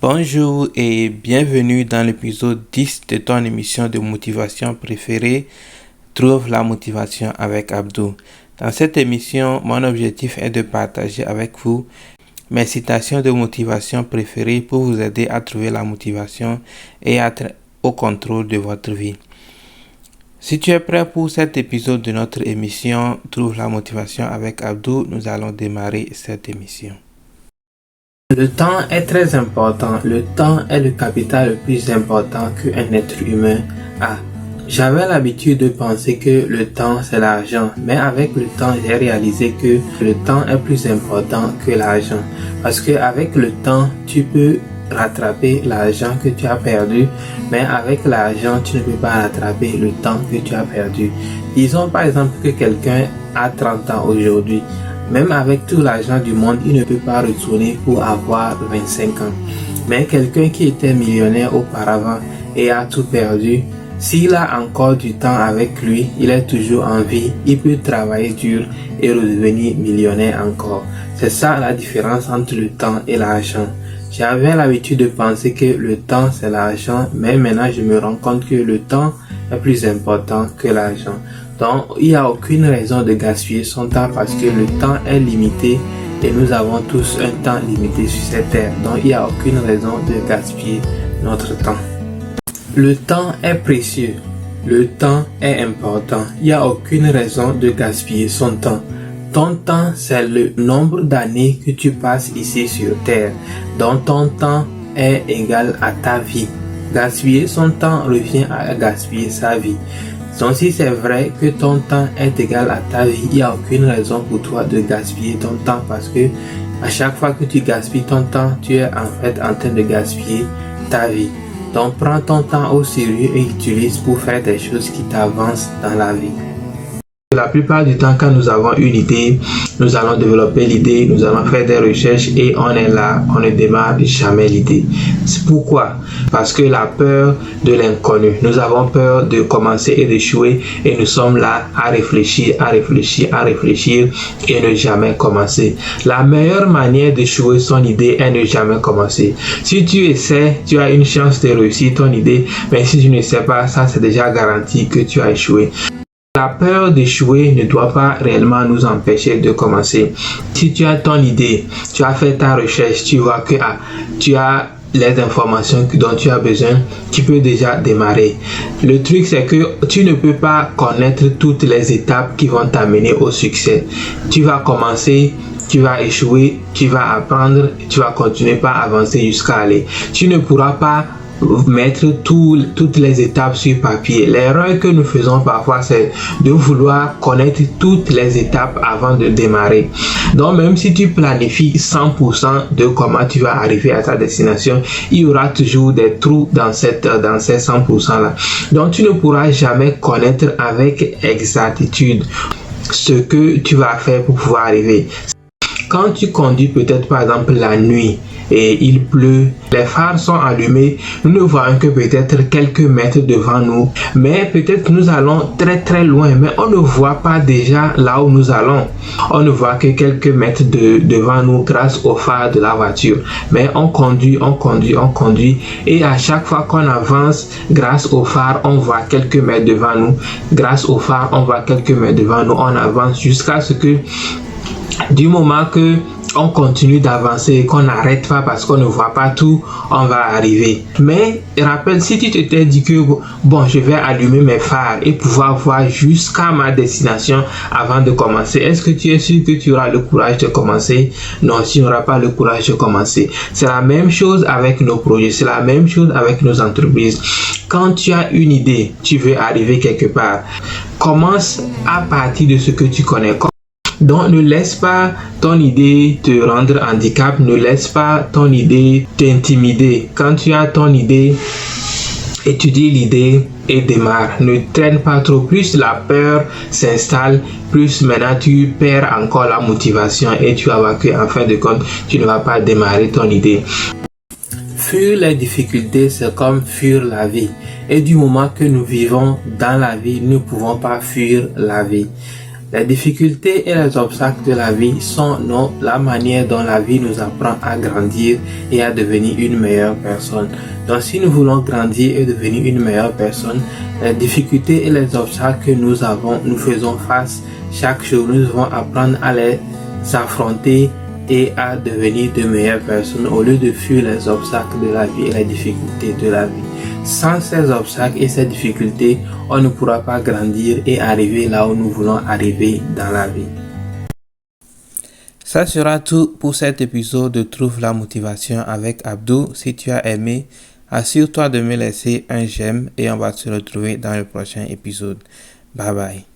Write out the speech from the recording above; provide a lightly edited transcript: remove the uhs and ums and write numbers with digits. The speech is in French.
Bonjour et bienvenue dans l'épisode 10 de ton émission de motivation préférée, Trouve la motivation avec Abdou. Dans cette émission, mon objectif est de partager avec vous mes citations de motivation préférées pour vous aider à trouver la motivation et être au contrôle de votre vie. Si tu es prêt pour cet épisode de notre émission Trouve la motivation avec Abdou, nous allons démarrer cette émission. Le temps est très important. Le temps est le capital le plus important qu'un être humain a. J'avais l'habitude de penser que le temps c'est l'argent, mais avec le temps j'ai réalisé que le temps est plus important que l'argent. Parce que avec le temps tu peux rattraper l'argent que tu as perdu, mais avec l'argent tu ne peux pas rattraper le temps que tu as perdu. Disons par exemple que quelqu'un a 30 ans aujourd'hui. Même avec tout l'argent du monde, il ne peut pas retourner pour avoir 25 ans. Mais quelqu'un qui était millionnaire auparavant et a tout perdu, s'il a encore du temps avec lui, il est toujours en vie, il peut travailler dur et redevenir millionnaire encore. C'est ça la différence entre le temps et l'argent. J'avais l'habitude de penser que le temps c'est l'argent, mais maintenant je me rends compte que le temps est plus important que l'argent. Donc, il n'y a aucune raison de gaspiller son temps parce que le temps est limité et nous avons tous un temps limité sur cette terre. Donc, il n'y a aucune raison de gaspiller notre temps. Le temps est précieux. Le temps est important. Il n'y a aucune raison de gaspiller son temps. Ton temps, c'est le nombre d'années que tu passes ici sur terre. Donc, ton temps est égal à ta vie. Gaspiller son temps revient à gaspiller sa vie. Donc si c'est vrai que ton temps est égal à ta vie, il n'y a aucune raison pour toi de gaspiller ton temps parce que à chaque fois que tu gaspilles ton temps, tu es en fait en train de gaspiller ta vie. Donc prends ton temps au sérieux et utilise pour faire des choses qui t'avancent dans la vie. La plupart du temps, quand nous avons une idée, nous allons développer l'idée, nous allons faire des recherches et on est là, on ne démarre jamais l'idée. C'est pourquoi? Parce que la peur de l'inconnu. Nous avons peur de commencer et d'échouer et nous sommes là à réfléchir et ne jamais commencer. La meilleure manière d'échouer son idée est ne jamais commencer. Si tu essaies, tu as une chance de réussir ton idée, mais si tu ne sais pas, ça c'est déjà garanti que tu as échoué. La peur d'échouer ne doit pas réellement nous empêcher de commencer. Si tu as ton idée, tu as fait ta recherche, tu vois que tu as les informations dont tu as besoin, tu peux déjà démarrer. Le truc c'est que tu ne peux pas connaître toutes les étapes qui vont t'amener au succès. Tu vas commencer, tu vas échouer, tu vas apprendre, tu vas continuer par avancer jusqu'à aller. Tu ne pourras pas mettre toutes les étapes sur papier. L'erreur que nous faisons parfois, c'est de vouloir connaître toutes les étapes avant de démarrer. Donc, même si tu planifies 100% de comment tu vas arriver à ta destination, il y aura toujours des trous dans ces 100% là. Donc, tu ne pourras jamais connaître avec exactitude ce que tu vas faire pour pouvoir arriver. Quand tu conduis peut-être par exemple la nuit et il pleut, les phares sont allumés, nous ne voyons que peut-être quelques mètres devant nous, mais peut-être nous allons très loin, mais on ne voit pas déjà là où nous allons. On ne voit que quelques mètres devant nous grâce aux phares de la voiture, mais on conduit et à chaque fois qu'on avance grâce aux phares, on voit quelques mètres devant nous. Grâce aux phares, on voit quelques mètres devant nous, on avance jusqu'à ce que du moment que on continue d'avancer, qu'on n'arrête pas parce qu'on ne voit pas tout, on va arriver. Mais rappelle, si tu t'étais dit que bon, je vais allumer mes phares et pouvoir voir jusqu'à ma destination avant de commencer, est-ce que tu es sûr que tu auras le courage de commencer? Non, tu n'auras pas le courage de commencer. C'est la même chose avec nos projets, c'est la même chose avec nos entreprises. Quand tu as une idée, tu veux arriver quelque part, commence à partir de ce que tu connais. Donc ne laisse pas ton idée te rendre handicap, ne laisse pas ton idée t'intimider. Quand tu as ton idée, étudie l'idée et démarre. Ne traîne pas trop, plus la peur s'installe, plus maintenant tu perds encore la motivation et tu vas voir qu'en fin de compte, tu ne vas pas démarrer ton idée. Fuir les difficultés, c'est comme fuir la vie. Et du moment que nous vivons dans la vie, nous ne pouvons pas fuir la vie. Les difficultés et les obstacles de la vie sont la manière dont la vie nous apprend à grandir et à devenir une meilleure personne. Donc si nous voulons grandir et devenir une meilleure personne, les difficultés et les obstacles que nous faisons face chaque jour, nous devons apprendre à les affronter et à devenir de meilleures personnes au lieu de fuir les obstacles de la vie et les difficultés de la vie. Sans ces obstacles et ces difficultés, on ne pourra pas grandir et arriver là où nous voulons arriver dans la vie. Ça sera tout pour cet épisode de Trouve la motivation avec Abdou. Si tu as aimé, assure-toi de me laisser un j'aime et on va se retrouver dans le prochain épisode. Bye bye.